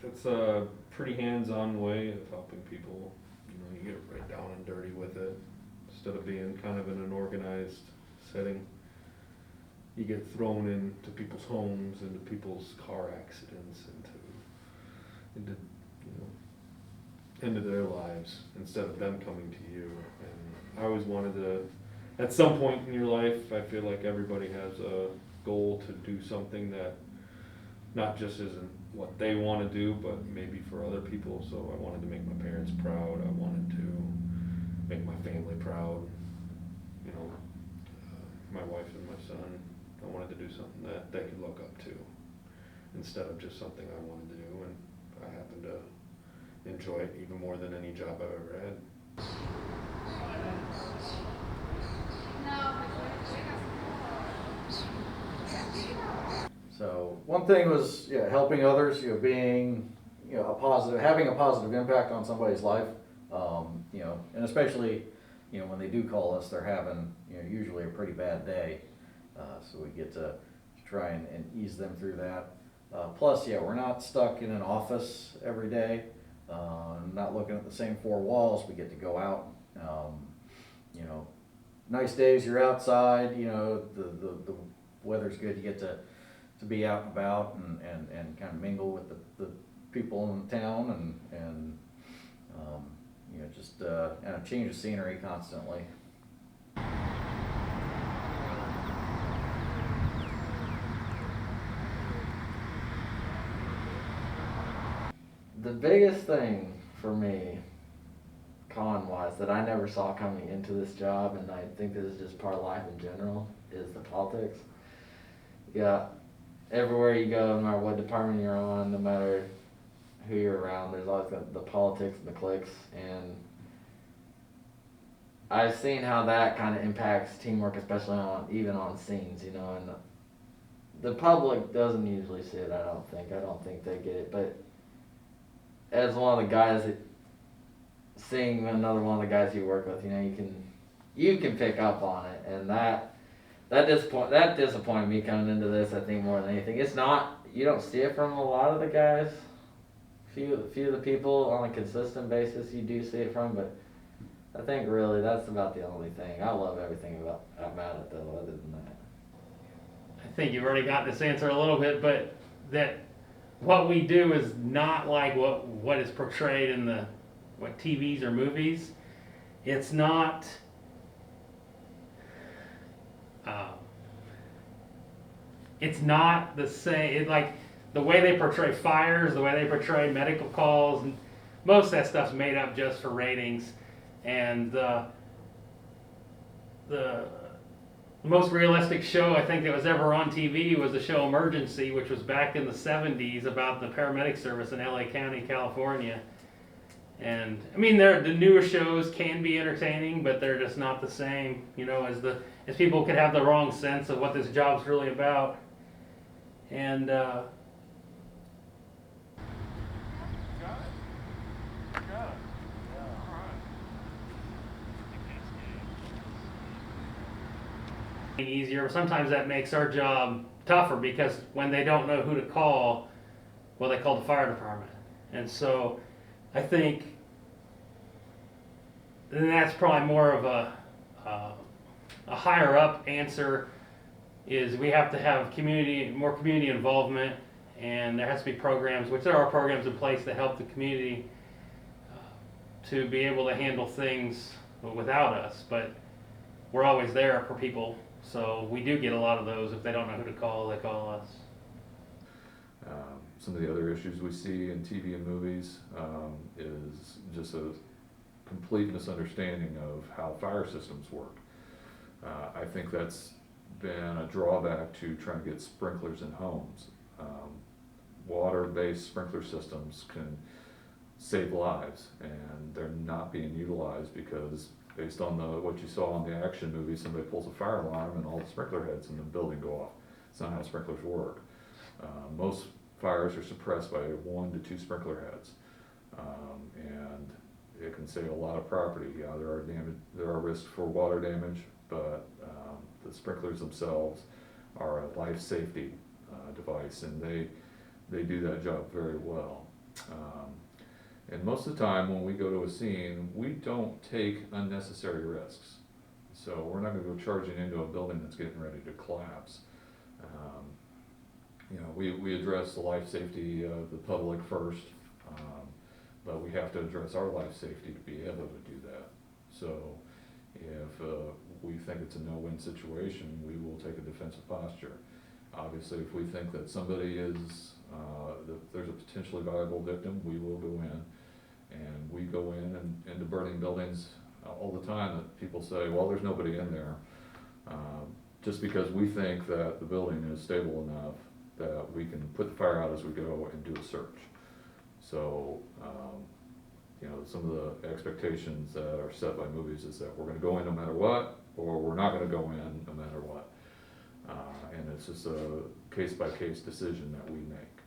It's a pretty hands-on way of helping people. You know, you get right down and dirty with it instead of being kind of in an organized setting. You get thrown into people's homes, into people's car accidents, into you know, into their lives instead of them coming to you. And I always wanted to, at some point in your life, I feel like everybody has a goal to do something that not just isn't what they want to do, but maybe for other people. So I wanted to make my parents proud. I wanted to make my family proud. You know, my wife and my son. I wanted to do something that they could look up to instead of just something I wanted to do. And I happen to enjoy it even more than any job I've ever had. So one thing was, yeah, helping others, being, a positive, having a positive impact on somebody's life. And especially, when they do call us, they're having, usually a pretty bad day. So we get to try and ease them through that. Plus, we're not stuck in an office every day, not looking at the same four walls. We get to go out. You know, nice days you're outside. The weather's good. You get to be out and about and kind of mingle with the people in town and just change the scenery constantly. The biggest thing for me, con-wise, that I never saw coming into this job, and I think this is just part of life in general, is the politics. Yeah, everywhere you go, no matter what department you're on, no matter who you're around, there's always got the politics and the cliques, and I've seen how that kind of impacts teamwork, especially even on scenes, and the public doesn't usually see it. I don't think they get it, but as one of the guys seeing another one of the guys you work with, you can pick up on it, and that disappointed me coming into this. I think more than anything, it's not, you don't see it from a lot of the guys. Few of the people on a consistent basis you do see it from, but I think really that's about the only thing. I love everything about it though. Other than that, I think you've already got this answer a little bit, but that what we do is not like what is portrayed in the TVs or movies. It's not. It's not the same. Like the way they portray fires, the way they portray medical calls, and most of that stuff's made up just for ratings. And the most realistic show I think that was ever on TV was the show Emergency, which was back in the 70s about the paramedic service in LA County, California. And I mean, the newer shows can be entertaining, but they're just not the same, as people could have the wrong sense of what this job's really about. And easier. Sometimes that makes our job tougher because when they don't know who to call, well, they call the fire department. And so I think that's probably more of a higher up answer, is we have to have more community involvement, and there has to be programs, which there are programs in place to help the community to be able to handle things without us, but we're always there for people. So we do get a lot of those. If they don't know who to call, they call us. Some of the other issues we see in TV and movies is just a complete misunderstanding of how fire systems work. I think that's been a drawback to trying to get sprinklers in homes. Water-based sprinkler systems can save lives, and they're not being utilized because based on what you saw in the action movie, somebody pulls a fire alarm and all the sprinkler heads in the building go off. It's not how sprinklers work. Most fires are suppressed by 1 to 2 sprinkler heads, and it can save a lot of property. Yeah, there are risks for water damage, but the sprinklers themselves are a life safety device, and they do that job very well. And most of the time, when we go to a scene, we don't take unnecessary risks. So we're not gonna go charging into a building that's getting ready to collapse. You know, we address the life safety of the public first, but we have to address our life safety to be able to do that. So if we think it's a no-win situation, we will take a defensive posture. Obviously, if we think that somebody is, that there's a potentially viable victim, we will go in. And we go in and into burning buildings all the time that people say, well, there's nobody in there. Just because we think that the building is stable enough that we can put the fire out as we go and do a search. So, you know, some of the expectations that are set by movies is that we're gonna go in no matter what, or we're not gonna go in no matter what. And it's just a case-by-case decision that we make.